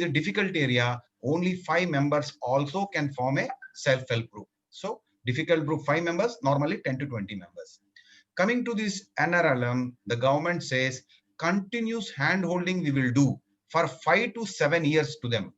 a difficult area, only 5 members also can form a self-help group. So difficult group 5 members, normally 10 to 20 members. Coming to this NRLM, the government says continuous hand holding we will do for 5 to 7 years to them.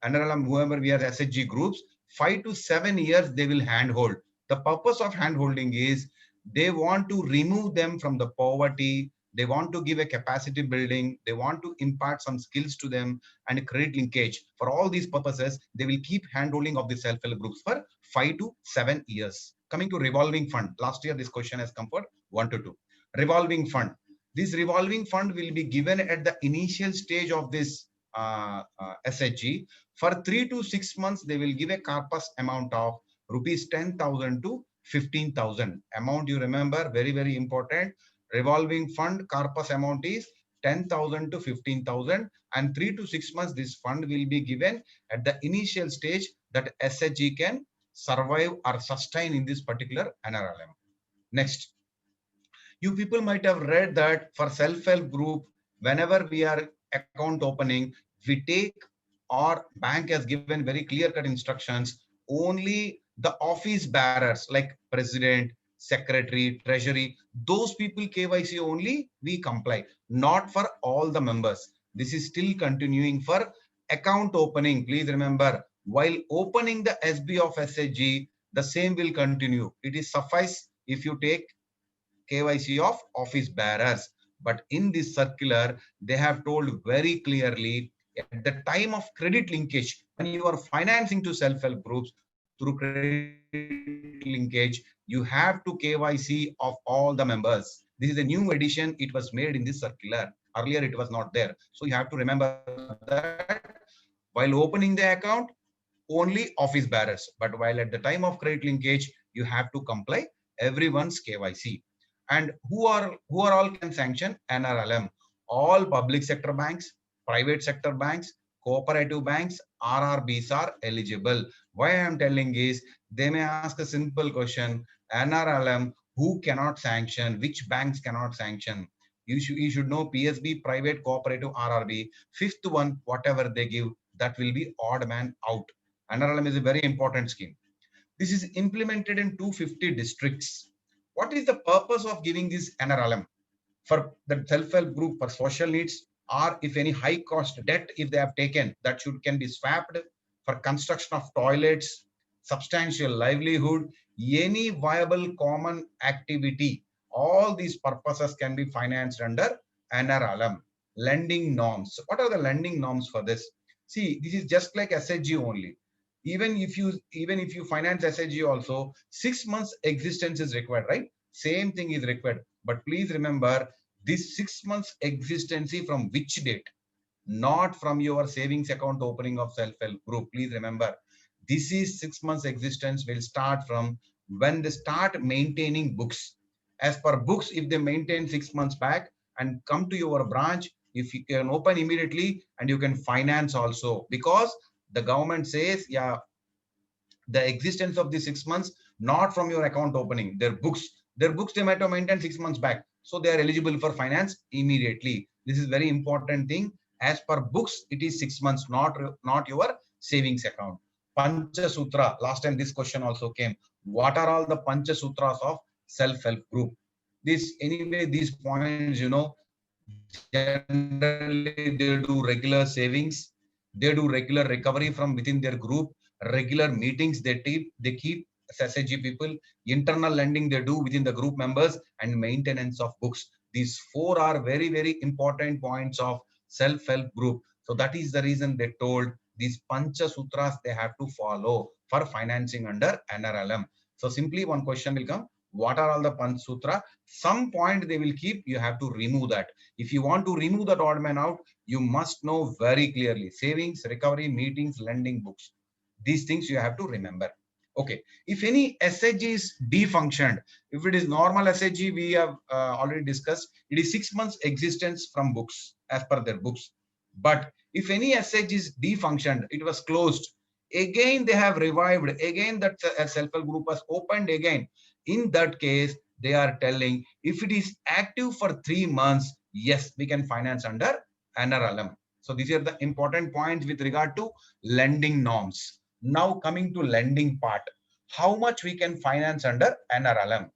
NRLM, whoever we are SHG groups, 5 to 7 years they will handhold. The purpose of handholding is they want to remove them from the poverty. They want to give a capacity building. They want to impart some skills to them and credit linkage. For all these purposes, they will keep handholding of the self-help groups for 5 to 7 years. Coming to revolving fund. Last year, this question has come for 1 to 2. Revolving fund. This revolving fund will be given at the initial stage of this SHG. For 3 to 6 months, they will give a corpus amount of rupees 10,000 to 15,000. Amount you remember, very, very important. Revolving fund corpus amount is 10,000 to 15,000, and 3 to 6 months this fund will be given at the initial stage that SHG can survive or sustain in this particular NRLM. Next, you people might have read that for self-help group, whenever we are account opening, we take, or bank has given very clear-cut instructions, only the office bearers like president, secretary, treasury, those people KYC only we comply, not for all the members. This is still continuing for account opening. Please remember, while opening the SB of SHG, the same will continue. It is suffice if you take KYC of office bearers. But in this circular, they have told very clearly at the time of credit linkage, when you are financing to self-help groups through credit linkage, you have to KYC of all the members. This is a new addition. It was made in this circular. Earlier, it was not there. So you have to remember that while opening the account, only office bearers. But while at the time of credit linkage, you have to comply everyone's KYC. And who are all can sanction NRLM? All public sector banks, private sector banks, cooperative banks, RRBs are eligible. Why I am telling is they may ask a simple question: NRLM, who cannot sanction? Which banks cannot sanction? You should know PSB, private, cooperative, RRB. Fifth one, whatever they give, that will be odd man out. NRLM is a very important scheme. This is implemented in 250 districts. What is the purpose of giving this NRLM? For the self-help group for social needs, or if any high cost debt if they have taken, that should can be swapped for construction of toilets, substantial livelihood, any viable common activity. All these purposes can be financed under NRLM. Lending norms. What are the lending norms for this? See, this is just like SHG only. Even if you finance SHG also, 6 months existence is required, right? Same thing is required. But please remember, this 6 months existency from which date? Not from your savings account opening of self-help group. Please remember, this is 6 months existence will start from when they start maintaining books. As per books, if they maintain 6 months back and come to your branch, if you can open immediately and you can finance also, because the government says, yeah, the existence of the 6 months, not from your account opening, their books they might have maintained 6 months back, so they are eligible for finance immediately. This is very important thing. As per books, it is 6 months, not your savings account. Pancha Sutra, last time this question also came. What are all the Pancha Sutras of self-help group? This anyway, these points, generally they do regular savings, they do regular recovery from within their group, regular meetings they keep SSG people, internal lending they do within the group members, and maintenance of books. These four are very, very important points of self-help group. So that is the reason they told these Pancha Sutras they have to follow for financing under NRLM. So simply one question will come: what are all the Pancha Sutra? Some point they will keep, you have to remove that. If you want to remove that odd man out, you must know very clearly: savings, recovery, meetings, lending, books. These things you have to remember. Okay, if any SHG is defunctioned, if it is normal SHG, we have already discussed, it is 6 months existence from books as per their books. But if any SHG is defunctioned, it was closed, again they have revived, again that self-help group was opened again. In that case, they are telling if it is active for 3 months, yes, we can finance under NRLM. So these are the important points with regard to lending norms. Now coming to lending part, how much we can finance under NRLM.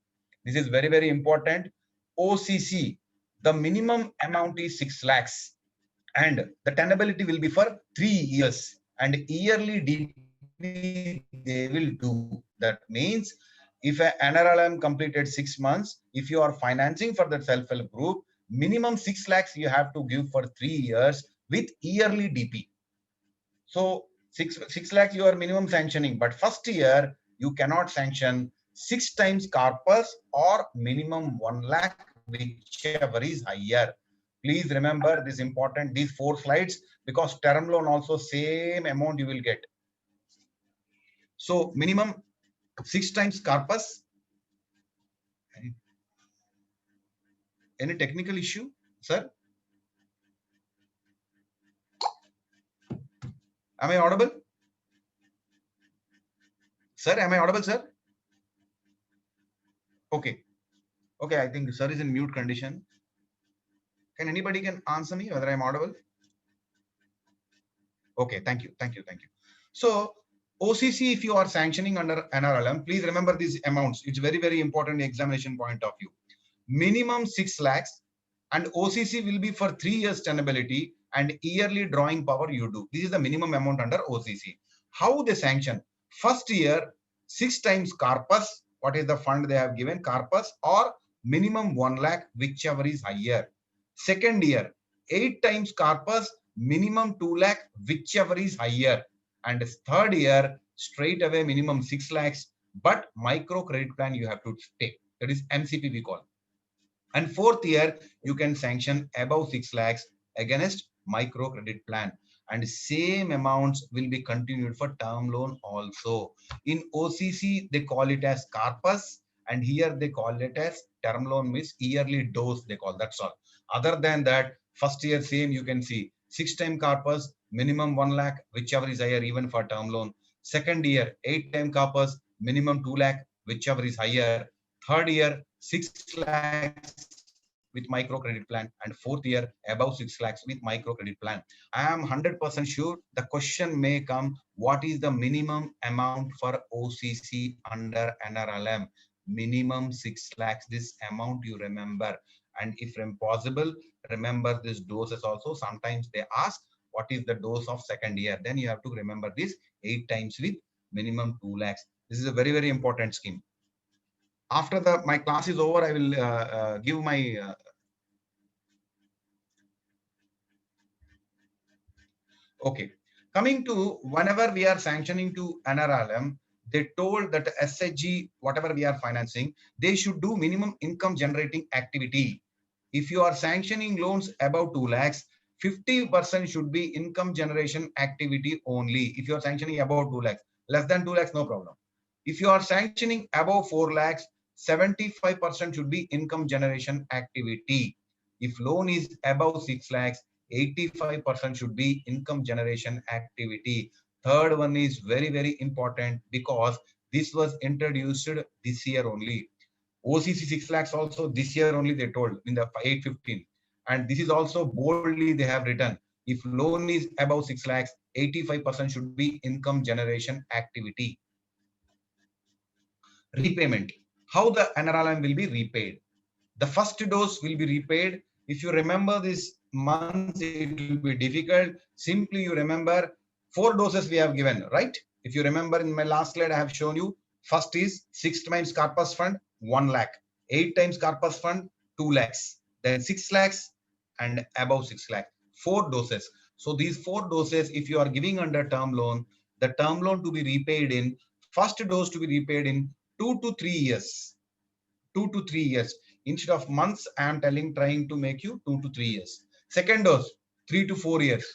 This is very, very important. OCC, the minimum amount is 6 lakhs and the tenability will be for 3 years and yearly DP they will do. That means if an NRLM completed 6 months, if you are financing for the self-help group, minimum 6 lakhs you have to give for 3 years with yearly DP. So 6 lakhs you are minimum sanctioning, but first year you cannot sanction 6 times corpus or minimum 1 lakh, whichever is higher. Please remember this important, these 4 slides, because term loan also same amount you will get. So minimum 6 times corpus. Any technical issue, sir? Am I audible? Sir, am I audible, sir? Okay. Okay, I think sir is in mute condition. Can anybody can answer me whether I'm audible? Okay, thank you, thank you, thank you. So OCC, if you are sanctioning under NRLM, please remember these amounts. It's very, very important examination point of view. Minimum 6 lakhs and OCC will be for 3 years tenability and yearly drawing power you do. This is the minimum amount under OCC. How they sanction? First year, 6 times corpus. What is the fund they have given? Corpus or minimum 1 lakh, whichever is higher. Second year, 8 times corpus, minimum 2 lakh, whichever is higher. And third year, straight away minimum 6 lakhs, but micro credit plan you have to take. That is MCP we call. And fourth year, you can sanction above 6 lakhs against micro credit plan. And same amounts will be continued for term loan also. In OCC, they call it as corpus, and here they call it as term loan, means yearly dose they call, that's all. Other than that, first year same you can see 6 time corpus, minimum 1 lakh, whichever is higher even for term loan. Second year, 8 time corpus, minimum 2 lakh, whichever is higher. Third year, 6 lakhs with micro credit plan, and fourth year above 6 lakhs with micro credit plan. I am 100% sure the question may come, what is the minimum amount for OCC under NRLM? Minimum 6 lakhs, this amount you remember. And if possible, remember this doses also. Sometimes they ask what is the dose of second year, then you have to remember this 8 times with minimum 2 lakhs. This is a very, very important scheme. After my class is over, I will give my okay. Coming to whenever we are sanctioning to NRLM, they told that SHG, whatever we are financing, they should do minimum income generating activity. If you are sanctioning loans above 2 lakhs, 50% should be income generation activity only. If you are sanctioning above 2 lakhs, less than 2 lakhs, no problem. If you are sanctioning above 4 lakhs, 75% should be income generation activity. If loan is above 6 lakhs, 85% should be income generation activity. Third one is very, very important because this was introduced this year only. OCC 6 lakhs also this year only they told in the 815. And this is also boldly they have written. If loan is above 6 lakhs, 85% should be income generation activity. Repayment. How the NRLM will be repaid? The first dose will be repaid. If you remember this months, it will be difficult. Simply you remember 4 doses we have given, right? If you remember in my last slide, I have shown you first is 6 times corpus fund, 1 lakh, 8 times corpus fund, 2 lakhs, then 6 lakhs and above 6 lakh, 4 doses. So these 4 doses, if you are giving under term loan, the term loan to be repaid in, first dose to be repaid in 2 to 3 years. 2 to 3 years. Instead of months, I am trying to make you 2 to 3 years. Second dose, 3 to 4 years.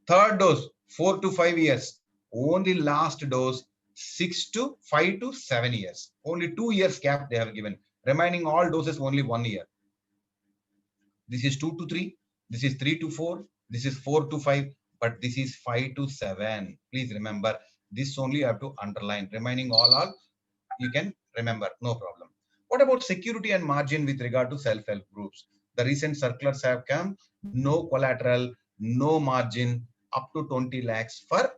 Third dose, 4 to 5 years. Only last dose, 6 to 5 to 7 years. Only 2 years gap they have given. Remaining all doses only 1 year. This is 2 to 3. This is 3 to 4. This is 4 to 5. But this is 5 to 7. Please remember, this only you have to underline. Remaining all you can remember, no problem. What about security and margin with regard to self-help groups? The recent circulars have come, no collateral, no margin up to 20 lakhs for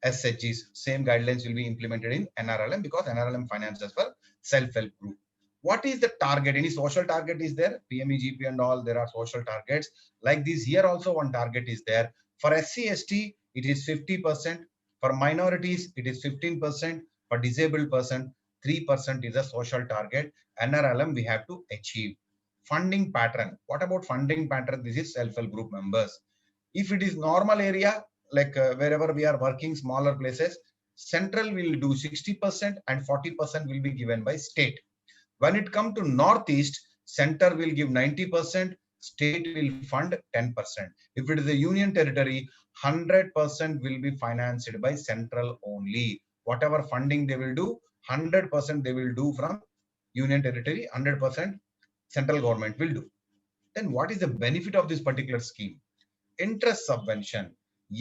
SHGs. Same guidelines will be implemented in NRLM because NRLM finances for self-help group. What is the target? Any social target is there? PMEGP and all, there are social targets. Like this here also one target is there. For SC/ST, it is 50%. For minorities, it is 15%. For disabled person, 3% is a social target. NRLM we have to achieve. Funding pattern. What about funding pattern? This is self-help group members. If it is normal area, like wherever we are working, smaller places, central will do 60% and 40% will be given by state. When it comes to Northeast, center will give 90%, state will fund 10%. If it is a union territory, 100% will be financed by central only. Whatever funding they will do, 100% they will do from union territory, 100% central government will do. Then what is the benefit of this particular scheme? Interest subvention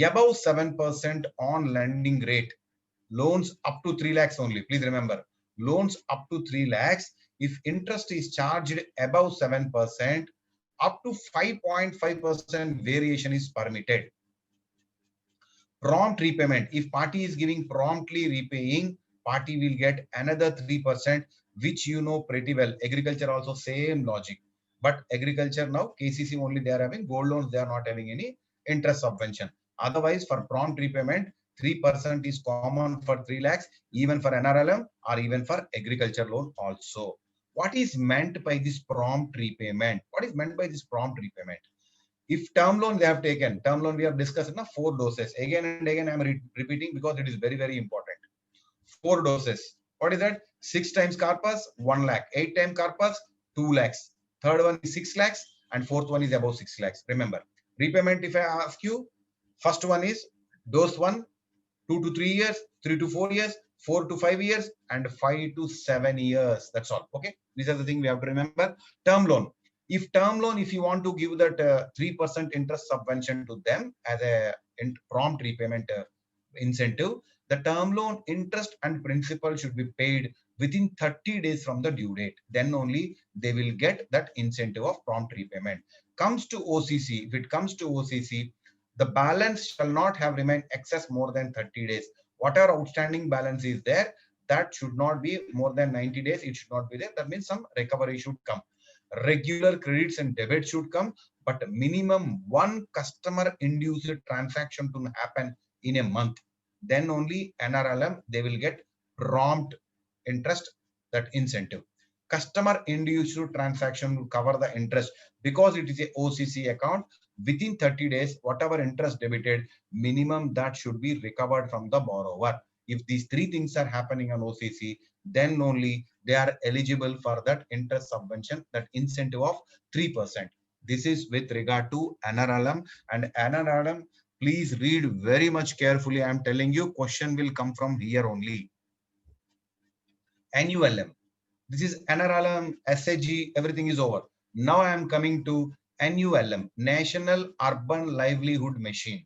above 7% on lending rate, loans up to 3 lakhs only. Please remember, loans up to 3 lakhs, if interest is charged above 7%, up to 5.5% variation is permitted. Prompt repayment, if party is giving promptly repaying, party will get another 3%, which you know pretty well. Agriculture also same logic. But agriculture now, KCC only they are having, gold loans they are not having any interest subvention. Otherwise, for prompt repayment, 3% is common for 3 lakhs, even for NRLM or even for agriculture loan also. What is meant by this prompt repayment? What is meant by this prompt repayment? If term loan they have taken, term loan we have discussed in 4 doses. Again and again, I am repeating because it is very, very important. 4 doses. What is that? 6 times corpus, 1 lakh. 8 times corpus, 2 lakhs. Third one is 6 lakhs and fourth one is above 6 lakhs. Remember, repayment, if I ask you, first one is dose 1, 2 to 3 years, 3 to 4 years, 4 to 5 years, and 5 to 7 years. That's all. Okay. These are the things we have to remember. Term loan. If term loan, if you want to give that 3% interest subvention to them as a prompt repayment incentive, the term loan interest and principal should be paid within 30 days from the due date. Then only they will get that incentive of prompt repayment. Comes to OCC, if it comes to OCC, the balance shall not have remained excess more than 30 days. Whatever outstanding balance is there, that should not be more than 90 days. It should not be there. That means some recovery should come. Regular credits and debits should come, but minimum one customer induced transaction to happen in a month. Then only NRLM, they will get prompt interest, that incentive. Customer induced transaction will cover the interest because it is a OCC account. Within 30 days, whatever interest debited, minimum that should be recovered from the borrower. If these 3 things are happening on OCC, then only they are eligible for that interest subvention, that incentive of 3%. This is with regard to NRLM. And NRLM, please read very much carefully. I am telling you, question will come from here only. NULM. This is NRLM, SHG, everything is over. Now I am coming to NULM, National Urban Livelihood Machine.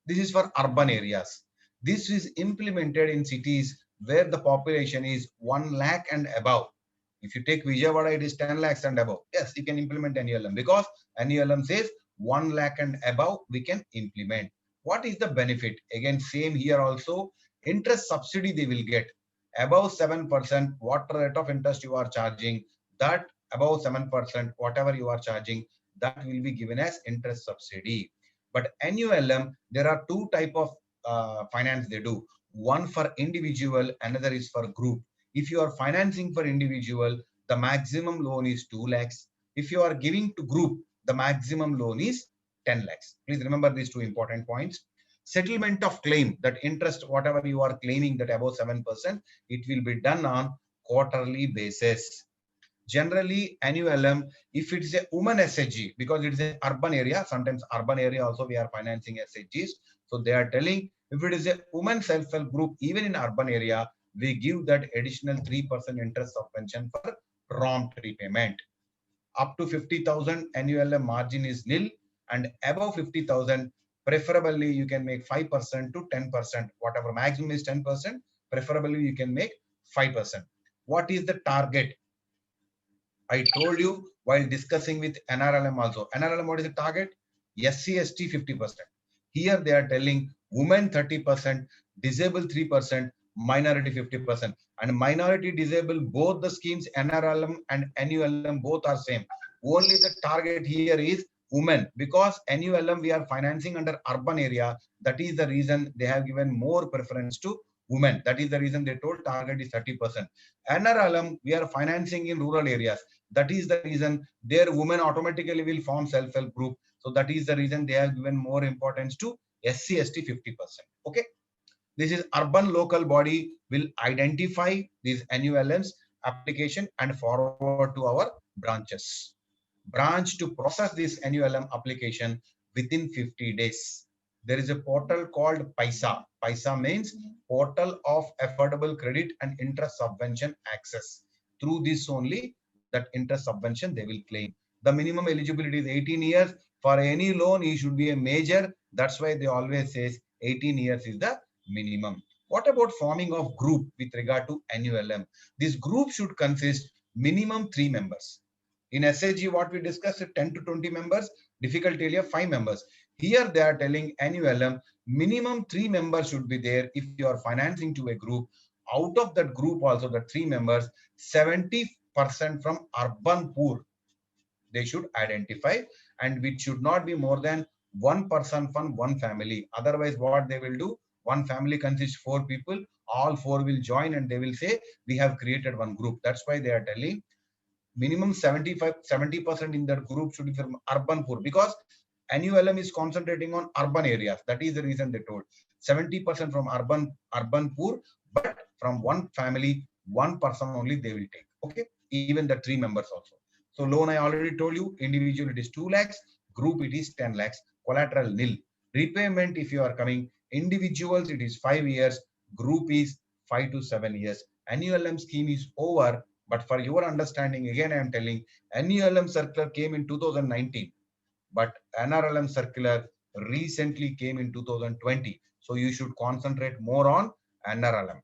This is for urban areas. This is implemented in cities where the population is 1 lakh and above. If you take Vijayawada, it is 10 lakhs and above. Yes, you can implement NULM because NULM says 1 lakh and above we can implement. What is the benefit? Again, same here also. Interest subsidy they will get. Above 7%, what rate of interest you are charging, that above 7%, whatever you are charging, that will be given as interest subsidy. But NULM, there are 2 type of finance they do. One for individual, another is for group. If you are financing for individual, the maximum loan is 2 lakhs. If you are giving to group, the maximum loan is 10 lakhs. Please remember these 2 important points. Settlement of claim, that interest, whatever you are claiming that above 7%, it will be done on quarterly basis. Generally, NULM, if it is a woman SHG, because it is an urban area, sometimes urban area also we are financing SHGs. So they are telling, if it is a woman self-help group, even in urban area, we give that additional 3% interest subvention for prompt repayment. Up to 50,000 NULM margin is nil, and above 50,000, preferably you can make 5% to 10%. Whatever maximum is 10%, preferably you can make 5%. What is the target? I told you while discussing with NRLM also. NRLM, what is the target? SC/ST 50%. Here they are telling women 30%, disabled 3%, minority 50%. And minority disabled, both the schemes, NRLM and NULM, both are same. Only the target here is women, because NULM we are financing under urban area. That is the reason they have given more preference to women. That is the reason they told target is 30%. NRLM we are financing in rural areas. That is the reason their women automatically will form self-help group. So that is the reason they have given more importance to SC/ST 50%. Okay. This is urban local body will identify these NULMs application and forward to our branches. Branch to process this NULM application within 50 days. There is a portal called PAISA. PAISA means Portal of Affordable Credit and Interest Subvention Access. Through this only, that interest subvention they will claim. The minimum eligibility is 18 years. For any loan, he should be a major. That's why they always say 18 years is the minimum. What about forming of group with regard to NULM? This group should consist minimum 3 members. In SHG, what we discussed, 10 to 20 members, difficult area, 5 members. Here they are telling NULM, minimum 3 members should be there if you are financing to a group. Out of that group also, the 3 members, 70% from urban poor, they should identify, and which should not be more than one person from one family. Otherwise, what they will do, one family consists 4 people, all 4 will join and they will say, we have created one group. That's why they are telling minimum 70% in that group should be from urban poor, because NULM is concentrating on urban areas. That is the reason they told 70% from urban poor, but from one family, one person only they will take. Okay, even the 3 members also. So loan I already told you, individual it is 2 lakhs, group it is 10 lakhs, collateral nil. Repayment if you are coming, individuals it is 5 years, group is 5 to 7 years. NULM scheme is over. But for your understanding, again I am telling, NULM circular came in 2019, but NRLM circular recently came in 2020. So you should concentrate more on NRLM.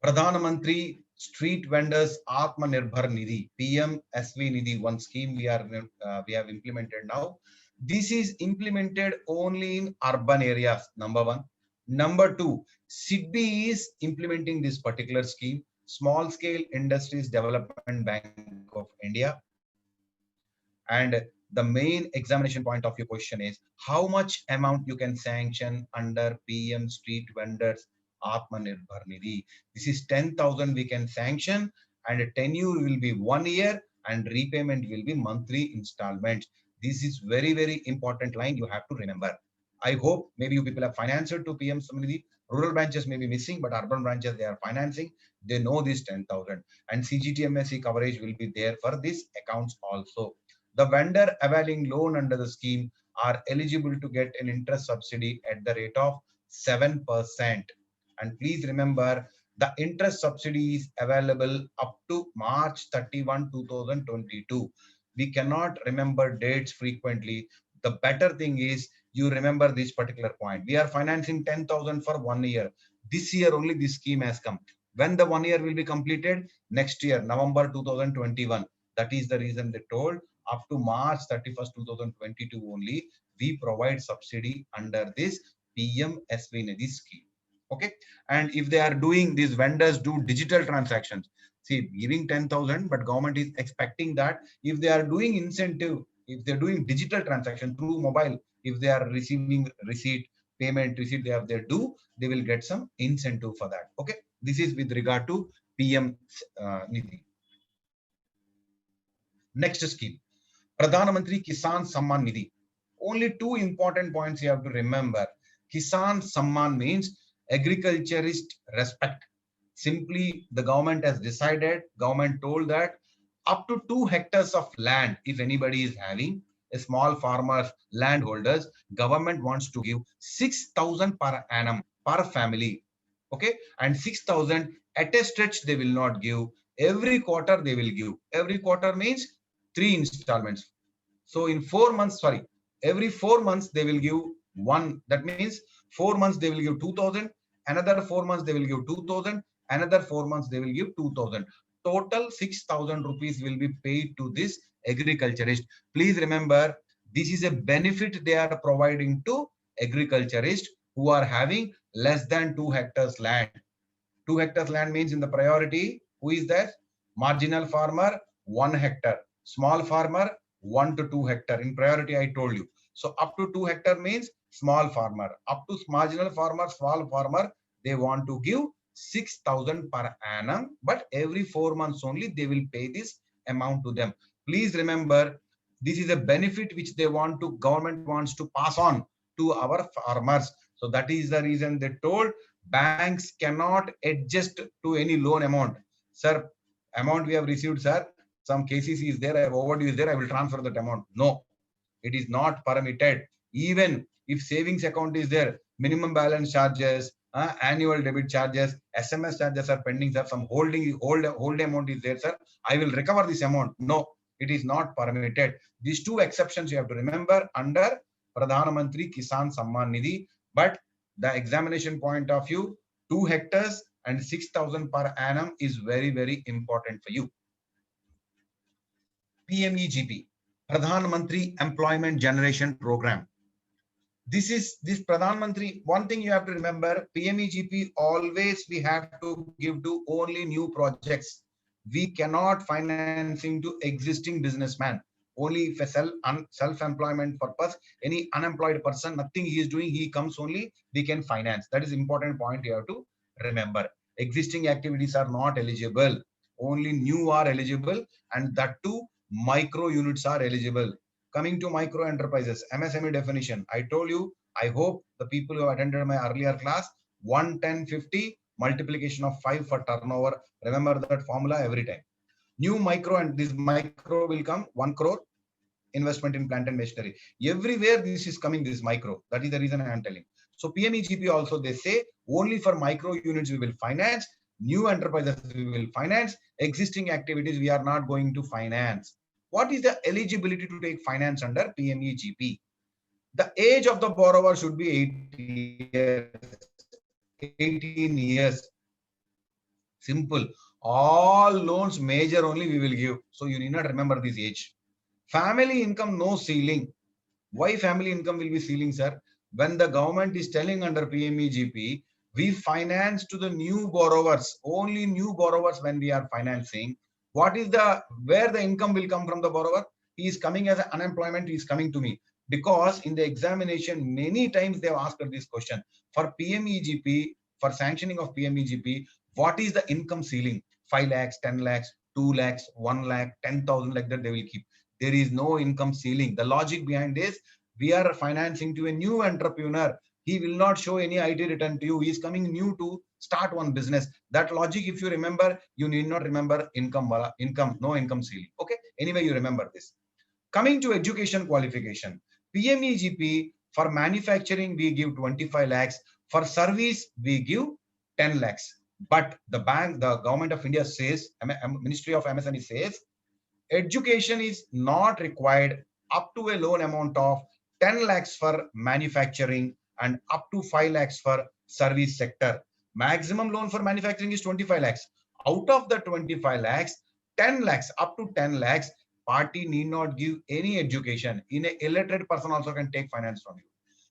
Pradhan Mantri Street Vendors Atmanirbhar Nidhi, PMSV Nidhi, one scheme we have implemented now. This is implemented only in urban areas, number one. Number two, SIDBI is implementing this particular scheme, Small Scale Industries Development Bank of India. And the main examination point of your question is how much amount you can sanction under PM Street Vendors Atmanirbhar Nidhi. This is 10,000 we can sanction, and tenure will be 1 year and repayment will be monthly installments. This is very, very important line you have to remember. I hope maybe you people have financed to PM Samriddhi. Rural branches may be missing, but urban branches they are financing. They know this 10,000, and CGTMSE coverage will be there for these accounts also. The vendor availing loan under the scheme are eligible to get an interest subsidy at the rate of 7%. And please remember, the interest subsidy is available up to March 31, 2022. We cannot remember dates frequently. The better thing is you remember this particular point. We are financing 10,000 for 1 year. This year only this scheme has come. When the 1 year will be completed? Next year, November 2021. That is the reason they told up to March 31st, 2022 only, we provide subsidy under this PMSV Nidhi scheme. Okay. And if they are doing, these vendors do digital transactions. See, giving 10,000, but government is expecting that if they are doing incentive, if they're doing digital transaction through mobile, if they are receiving receipt, payment receipt, they will get some incentive for that. Okay. This is with regard to PM Nidhi. Next scheme, Pradhan Mantri Kisan Samman Nidhi. Only 2 important points you have to remember. Kisan Samman means agriculturist respect. Simply, the government has decided, government told that up to 2 hectares of land, if anybody is having, a small farmers, landholders, government wants to give 6,000 per annum per family. Okay, and 6,000 at a stretch they will not give. Every quarter they will give. Every quarter means 3 installments. So in 4 months, sorry, every 4 months they will give one. That means 4 months they will give 2,000. Another 4 months they will give 2,000. Another 4 months they will give 2,000. Total 6,000 rupees will be paid to this agriculturist. Please remember, This is a benefit they are providing to agriculturists who are having less than 2 hectares land. 2 hectares land means in the priority, who is that? Marginal farmer, 1 hectare. Small farmer, 1 to 2 hectare. In priority, I told you. So up to 2 hectare means small farmer. Up to marginal farmer, small farmer, they want to give 6,000 per annum. But every 4 months only, they will pay this amount to them. Please remember, this is a benefit which they want to, government wants to pass on to our farmers. So that is the reason they told banks cannot adjust to any loan amount. Sir, amount we have received, sir, some KCC is there, I have overdue is there, I will transfer that amount. No, it is not permitted. Even if savings account is there, minimum balance charges, annual debit charges, SMS charges are pending, sir. Some hold amount is there, sir. I will recover this amount. No, it is not permitted. These two exceptions you have to remember under Pradhan Mantri Kisan Samman Nidhi. But the examination point of view, 2 hectares and 6,000 per annum is very, very important for you. PMEGP, Pradhan Mantri Employment Generation Program. This Pradhan Mantri, one thing you have to remember, PMEGP always we have to give to only new projects. We cannot financing to existing businessman. Only if a self-employment purpose, any unemployed person, nothing he is doing, he comes only, we can finance. That is important point you have to remember. Existing activities are not eligible. Only new are eligible, and that too micro units are eligible. Coming to micro enterprises, MSME definition. I told you, I hope the people who attended my earlier class, 11050 multiplication of 5 for turnover. Remember that formula every time. New micro, and this micro will come 1 crore investment in plant and machinery. Everywhere this is coming, this micro. That is the reason I am telling. So PMEGP also, they say only for micro units we will finance, new enterprises we will finance, existing activities we are not going to finance. What is the eligibility to take finance under PMEGP? The age of the borrower should be 18 years. Simple. All loans major only we will give. So you need not remember this age. Family income, no ceiling. Why family income will be ceiling, sir? When the government is telling under PMEGP, we finance to the new borrowers, only new borrowers when we are financing. What is where the income will come from the borrower? He is coming as an unemployment, he is coming to me. Because in the examination, many times they have asked this question. For PMEGP, for sanctioning of PMEGP, what is the income ceiling? 5 lakhs, 10 lakhs, 2 lakhs, 1 lakh, 10,000, like that they will keep. There is no income ceiling. The logic behind this, we are financing to a new entrepreneur. He will not show any IT return to you. He is coming new to start one business. That logic, if you remember, you need not remember income, no income ceiling. Okay. Anyway, you remember this. Coming to education qualification, PMEGP for manufacturing, we give 25 lakhs. For service, we give 10 lakhs. But the government of India says, Ministry of MSME says, education is not required up to a loan amount of 10 lakhs for manufacturing and up to 5 lakhs for service sector. Maximum loan for manufacturing is 25 lakhs. Out of the 25 lakhs, 10 lakhs, up to 10 lakhs, party need not give any education. In a illiterate person also can take finance from you.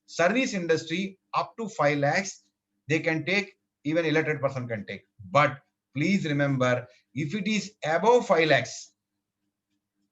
Service industry, up to 5 lakhs, they can take, even illiterate person can take. But please remember, if it is above 5 lakhs,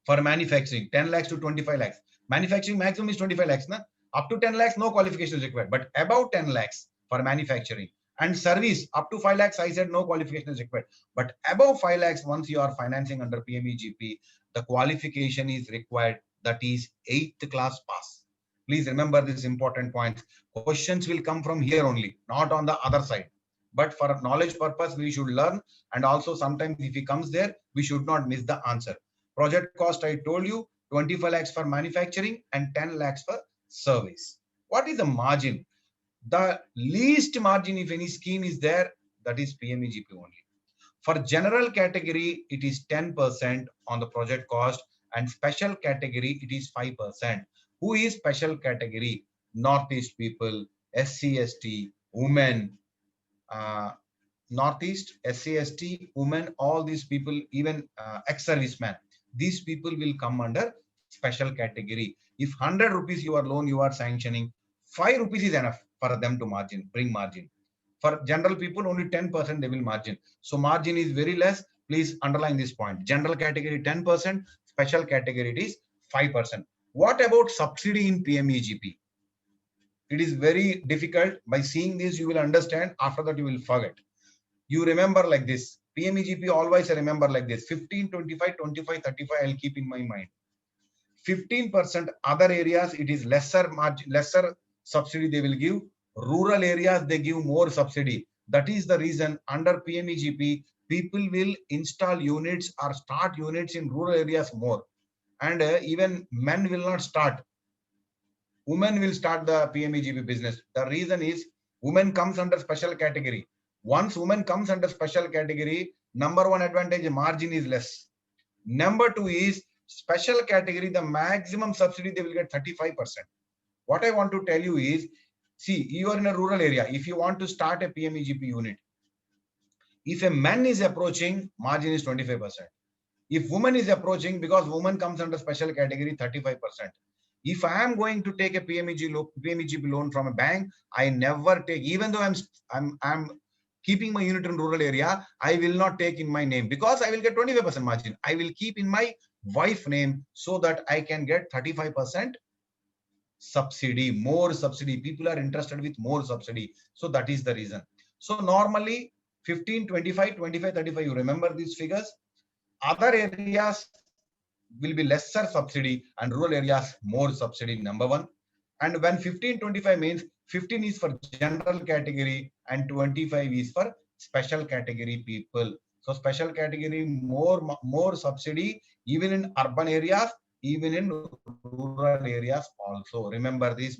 for manufacturing, 10 lakhs to 25 lakhs. Manufacturing maximum is 25 lakhs. Na? Up to 10 lakhs, no qualification is required. But above 10 lakhs for manufacturing. And service, up to 5 lakhs, I said no qualification is required. But above 5 lakhs, once you are financing under PMEGP, the qualification is required. That is 8th class pass. Please remember this important point. Questions will come from here only, not on the other side. But for knowledge purpose, we should learn. And also sometimes if he comes there, we should not miss the answer. Project cost, I told you, 25 lakhs for manufacturing and 10 lakhs for service. What is the margin? The least margin, if any scheme is there, that is PMEGP only. For general category, it is 10% on the project cost, and special category, it is 5%. Who is special category? Northeast people, SC, ST, women, Northeast, SC, ST, women, all these people, even ex-servicemen. These people will come under special category. If 100 rupees your loan you are sanctioning, 5 rupees is enough for them to bring margin. For general people, only 10% they will margin. So margin is very less. Please underline this point. General category 10%, special category it is 5%. What about subsidy in PMEGP? It is very difficult. By seeing this, you will understand. After that, you will forget. You remember like this. PMEGP always remember like this. 15, 25, 25, 35, I'll keep in my mind. 15% other areas, it is lesser margin, lesser subsidy they will give. Rural areas, they give more subsidy. That is the reason under PMEGP, people will install units or start units in rural areas more. And even men will not start. Women will start the PMEGP business. The reason is women comes under special category. Once women comes under special category, number one advantage, margin is less. Number two is special category, the maximum subsidy they will get 35%. What I want to tell you is, see, you are in a rural area. If you want to start a PMEGP unit, if a man is approaching, margin is 25%. If woman is approaching, because woman comes under special category, 35%. If I am going to take a PMEGP loan from a bank, I never take, even though I'm keeping my unit in rural area, I will not take in my name because I will get 25% margin. I will keep in my wife name so that I can get 35% subsidy, more subsidy. People are interested with more subsidy. So that is the reason. So normally 15, 25, 25, 35, you remember these figures. Other areas will be lesser subsidy and rural areas more subsidy, number one. And when 15, 25 means 15 is for general category and 25 is for special category people. So special category more subsidy even in urban areas, even in rural areas also. Remember this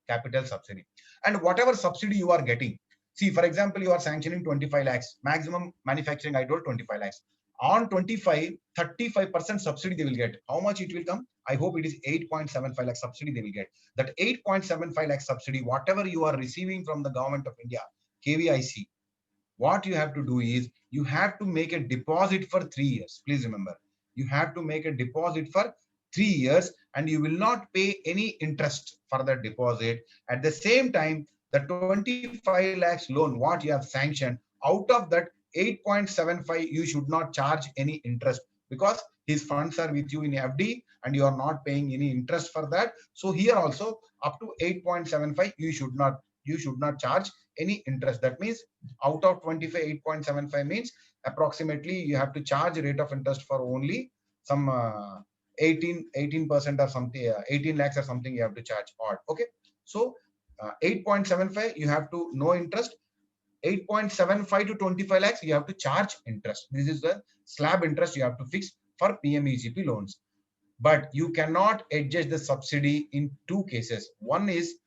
capital subsidy. And whatever subsidy you are getting, see, for example, you are sanctioning 25 lakhs, maximum manufacturing, I told 25 lakhs. On 25, 35% subsidy they will get. How much it will come? I hope it is 8.75 lakh subsidy they will get. That 8.75 lakh subsidy, whatever you are receiving from the government of India, KVIC, what you have to do is you have to make a deposit for 3 years. Please remember, you have to make a deposit for 3 years and you will not pay any interest for that deposit. At the same time, the 25 lakhs loan, what you have sanctioned, out of that 8.75, you should not charge any interest because his funds are with you in FD and you are not paying any interest for that. So here also up to 8.75, you should not charge any interest. That means out of 25, 8.75 means approximately you have to charge a rate of interest for only some 18% or something, 18 lakhs or something you have to charge odd. Okay. So 8.75, you have to no interest. 8.75 to 25 lakhs, you have to charge interest. This is the slab interest you have to fix for PMEGP loans. But you cannot adjust the subsidy in two cases. One is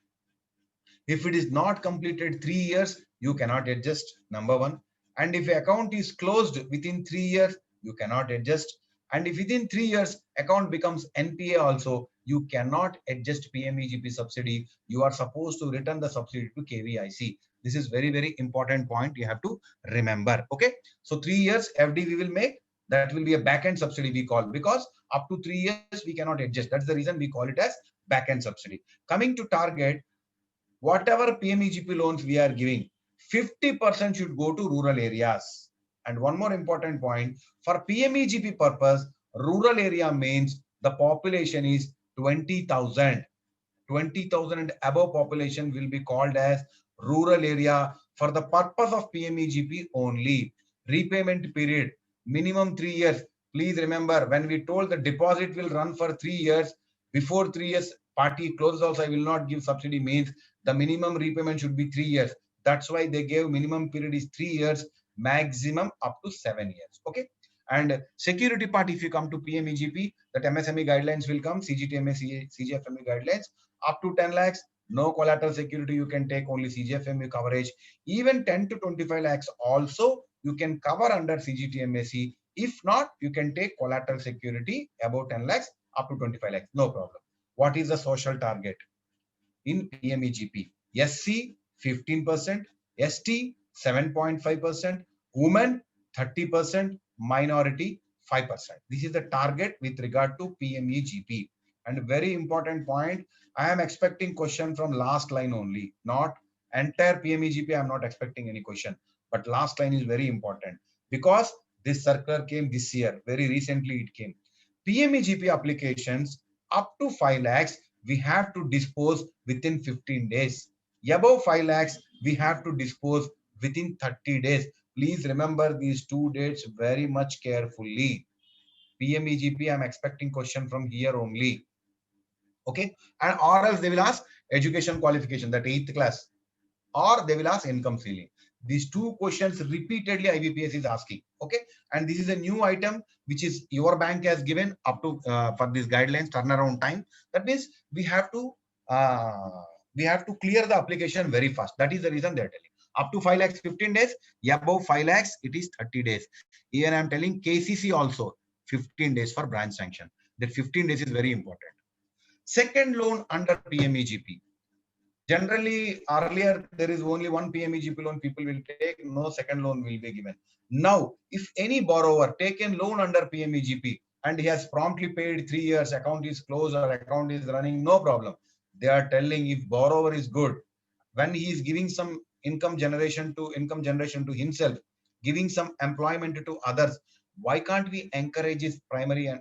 if it is not completed 3 years, you cannot adjust, number one. And if account is closed within 3 years, you cannot adjust. And if within 3 years account becomes NPA also, you cannot adjust PMEGP subsidy. You are supposed to return the subsidy to KVIC. This is very, very important point you have to remember. Okay. So 3 years FD we will make. That will be a back-end subsidy we call, because up to 3 years we cannot adjust. That's the reason we call it as back-end subsidy. Coming to target, whatever PMEGP loans we are giving, 50% should go to rural areas. And one more important point, for PMEGP purpose, rural area means the population is 20,000. 20,000 and above population will be called as rural area for the purpose of PMEGP only. Repayment period, minimum 3 years. Please remember, when we told the deposit will run for 3 years, before 3 years party closes also, I will not give subsidy means the minimum repayment should be 3 years. That's why they gave minimum period is 3 years, maximum up to 7 years. Okay. And security part, if you come to PMEGP, that MSME guidelines will come, CGTMA, CGFME guidelines, up to 10 lakhs, no collateral security, you can take only CGFME coverage. Even 10 to 25 lakhs also, you can cover under CGTMAC. If not, you can take collateral security above 10 lakhs, up to 25 lakhs, no problem. What is the social target in PMEGP? SC 15%, ST 7.5%, women 30%, minority 5%. This is the target with regard to PMEGP. And very important point, I am expecting question from last line only, not entire PMEGP. I am not expecting any question, but last line is very important because this circular came this year, very recently it came. PMEGP applications up to 5 lakhs, we have to dispose within 15 days. Above 5 lakhs, we have to dispose within 30 days. Please remember these two dates very much carefully. PMEGP, I'm expecting question from here only. Okay. And or else they will ask education qualification, that 8th class, or they will ask income ceiling. These two questions repeatedly IBPS is asking. Okay. And this is a new item which is your bank has given up to for this guidelines turnaround time. That means we have to clear the application very fast. That is the reason they're telling. Up to 5 lakhs 15 days, above 5 lakhs it is 30 days. Even I'm telling KCC also 15 days for branch sanction. That 15 days is very important. Second loan under PMEGP. Generally, earlier there is only one PMEGP loan people will take, no second loan will be given. Now, if any borrower taken loan under PMEGP and he has promptly paid 3 years, account is closed or account is running, no problem. They are telling if borrower is good, when he is giving some income generation to himself, giving some employment to others, why can't we encourage his primary and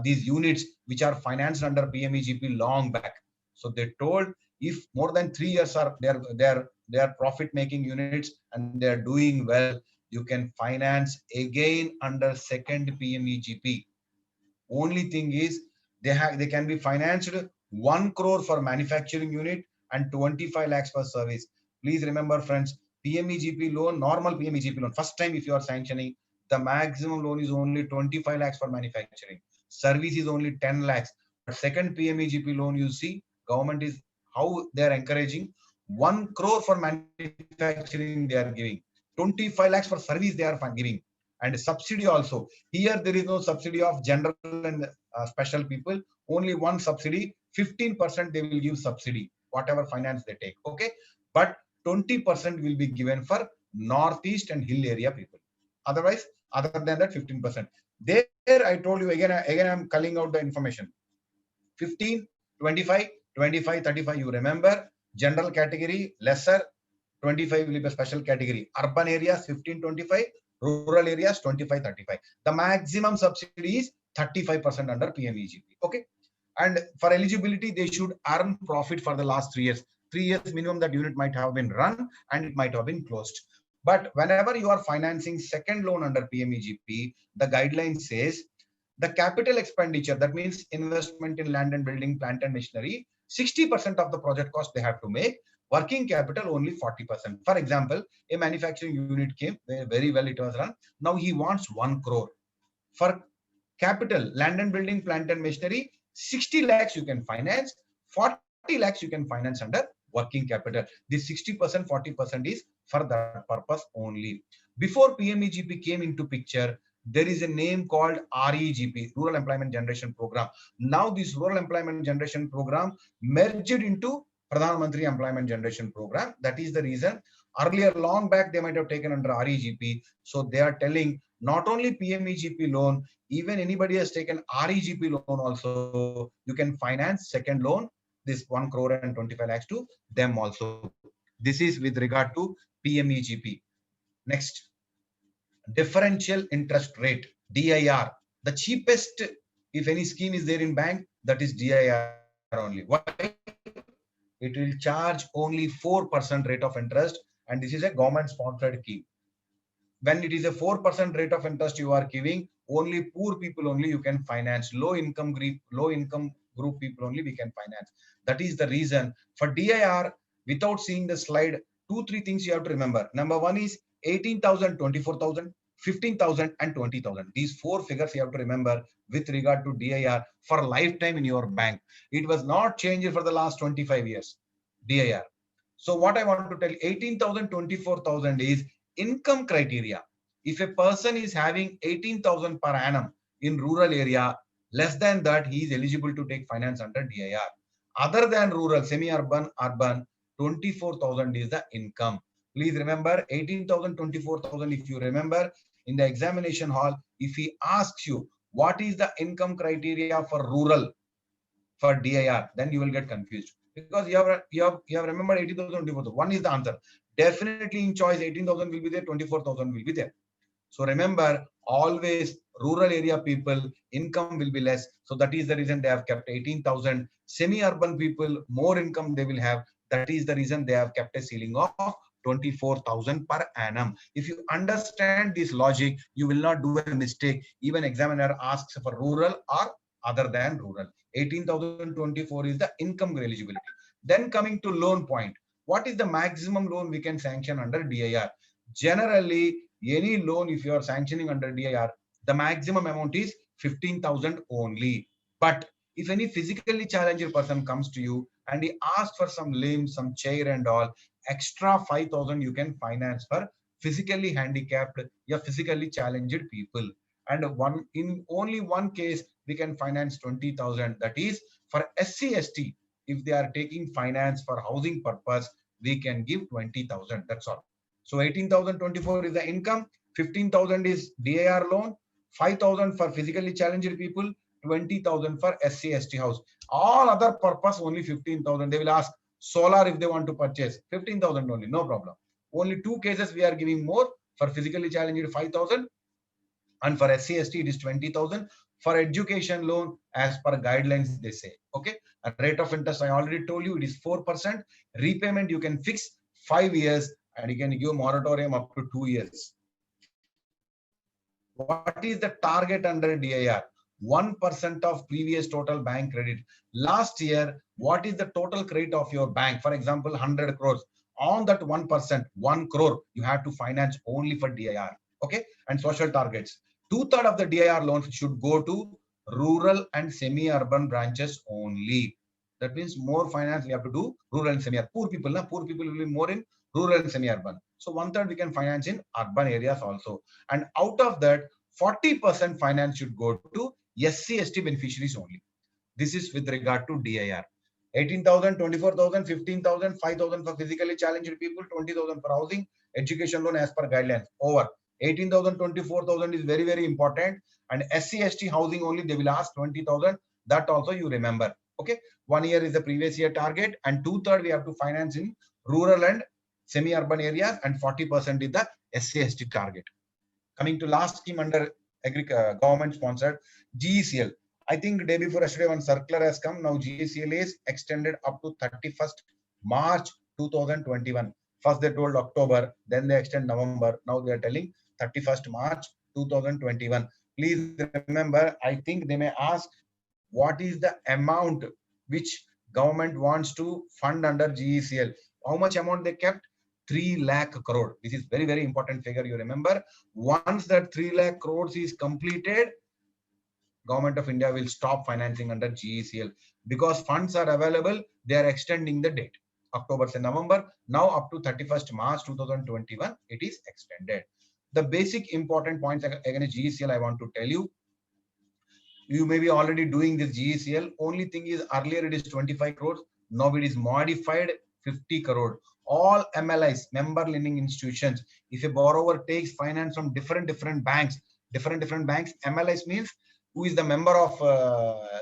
these units which are financed under PMEGP long back? So they told if more than 3 years are they are profit making units and they are doing well, you can finance again under second PMEGP. Only thing is they can be financed 1 crore for manufacturing unit and 25 lakhs per service. Please remember friends, PMEGP loan, normal PMEGP loan, first time if you are sanctioning, the maximum loan is only 25 lakhs for manufacturing. Service is only 10 lakhs. But second PMEGP loan, you see, government is how they are encouraging 1 crore for manufacturing they are giving. 25 lakhs for service they are giving. And subsidy also. Here there is no subsidy of general and special people. Only one subsidy. 15% they will give subsidy, whatever finance they take. Okay. But 20% will be given for northeast and hill area people. Otherwise, other than that, 15%. There I told you again, I'm calling out the information. 15, 25, 25, 35. You remember general category, lesser, 25 will be a special category. Urban areas 15, 25, rural areas 25, 35. The maximum subsidy is 35% under PMEGP. Okay. And for eligibility, they should earn profit for the last 3 years. 3 years minimum that unit might have been run and it might have been closed. But whenever you are financing second loan under PMEGP, the guideline says the capital expenditure, that means investment in land and building, plant and machinery, 60% of the project cost they have to make. Working capital only 40%. For example, a manufacturing unit came, very well it was run. Now he wants 1 crore. For capital, land and building, plant and machinery, 60 lakhs you can finance, 40 lakhs you can finance under working capital. This 60%, 40% is for that purpose only. Before PMEGP came into picture, there is a name called REGP, Rural Employment Generation Program. Now this Rural Employment Generation Program merged into Pradhan Mantri Employment Generation Program. That is the reason earlier long back they might have taken under REGP. So they are telling not only PMEGP loan, even anybody has taken REGP loan also, you can finance second loan, this 1 crore and 25 lakhs to them also. This is with regard to PMEGP. Next, differential interest rate, DIR. The cheapest, if any scheme is there in bank, that is DIR only. Why? It will charge only 4% rate of interest, and this is a government sponsored scheme. When it is a 4% rate of interest you are giving, only poor people only you can finance. Low income group people only we can finance. That is the reason for DIR. Without seeing the slide, 2-3 things you have to remember. Number one is 18,000, 24,000, 15,000 and 20,000. These 4 figures you have to remember with regard to DIR for lifetime in your bank. It was not changed for the last 25 years, DIR. So what I want to tell, 18,000, 24,000 is income criteria. If a person is having 18,000 per annum in rural area, less than that, he is eligible to take finance under DIR. Other than rural, semi-urban, urban, 24,000 is the income. Please remember 18,000, 24,000. If you remember, in the examination hall, if he asks you what is the income criteria for rural for DIR, then you will get confused because you have remembered 80,000, 24,000. One is the answer. Definitely in choice, 18,000 will be there, 24,000 will be there. So remember, always rural area people income will be less. So that is the reason they have kept 18,000. Semi-urban people more income they will have. That is the reason they have kept a ceiling of 24,000 per annum. If you understand this logic, you will not do a mistake. Even examiner asks for rural or other than rural. 18,024 is the income eligibility. Then coming to loan point. What is the maximum loan we can sanction under DIR? Generally, any loan, if you are sanctioning under DIR, the maximum amount is 15,000 only. But if any physically challenged person comes to you and he asks for some limbs, some chair and all, extra 5,000 you can finance for physically handicapped or physically challenged people. And in only one case, we can finance 20,000. That is for SC/ST. If they are taking finance for housing purpose, we can give 20,000. That's all. So 18,024 is the income, 15,000 is DIR loan, 5,000 for physically challenged people, 20,000 for SC/ST house. All other purpose only 15,000. They will ask solar if they want to purchase 15,000 only, no problem. Only two cases we are giving more. For physically challenged 5,000 and for SC/ST it is 20,000. For education loan, as per guidelines they say, okay, a rate of interest I already told you, it is 4%. Repayment you can fix 5 years and you can give moratorium up to 2 years. What is the target under DIR? 1% of previous total bank credit. Last year, what is the total credit of your bank? For example, 100 crores. On that 1%, 1 crore, you have to finance only for DIR. Okay, and social targets. 2/3 of the DIR loans should go to rural and semi-urban branches only. That means more finance we have to do rural and semi-urban. Poor people will be more in rural and semi-urban. So 1/3 we can finance in urban areas also. And out of that, 40% finance should go to SC/ST beneficiaries only. This is with regard to DIR. 18,000, 24,000, 15,000, 5,000 for physically challenged people, 20,000 for housing, education loan as per guidelines. Over. 18,000, 24,000 is very, very important. And SC/ST housing only, they will ask 20,000. That also you remember. Okay. 1 year is the previous year target and 2/3 we have to finance in rural and semi-urban areas and 40% is the SC/ST target. Coming to last scheme under government sponsored GECL. I think day before yesterday one circular has come. Now GECL is extended up to 31st March 2021. First they told October, then they extend November. Now they are telling 31st March 2021. Please remember, I think they may ask what is the amount which government wants to fund under GECL. How much amount they kept? 3 lakh crore. This is very, very important figure. You remember, once that 3 lakh crores is completed, Government of India will stop financing under GECL because funds are available. They are extending the date. October to November. Now up to 31st March 2021, it is extended. The basic important points against GECL I want to tell you. You may be already doing this GECL. Only thing is earlier it is 25 crores. Now it is modified 50 crore. All MLIs, member lending institutions, if a borrower takes finance from different banks, MLIs means who is the member of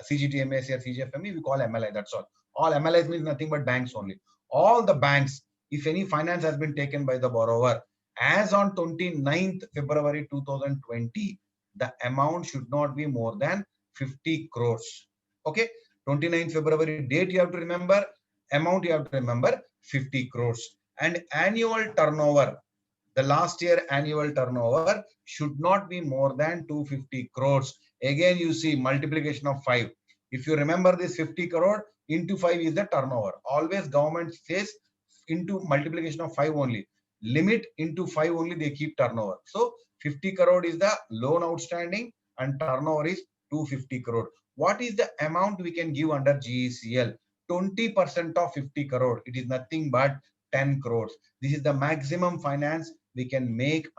CGTMSE or CGFME, we call MLI, that's all. All MLIs means nothing but banks only. All the banks, if any finance has been taken by the borrower, as on 29th February 2020, the amount should not be more than 50 crores. Okay, 29th February date you have to remember, amount you have to remember 50 crores. And annual turnover, the last year annual turnover should not be more than 250 crores. Again, you see multiplication of 5. If you remember this 50 crore into 5 is the turnover. Always government says into multiplication of 5 only. Limit into 5 only they keep turnover. So 50 crore is the loan outstanding and turnover is 250 crore. What is the amount we can give under GECL? 20% of 50 crore. It is nothing but 10 crores. This is the maximum finance we can make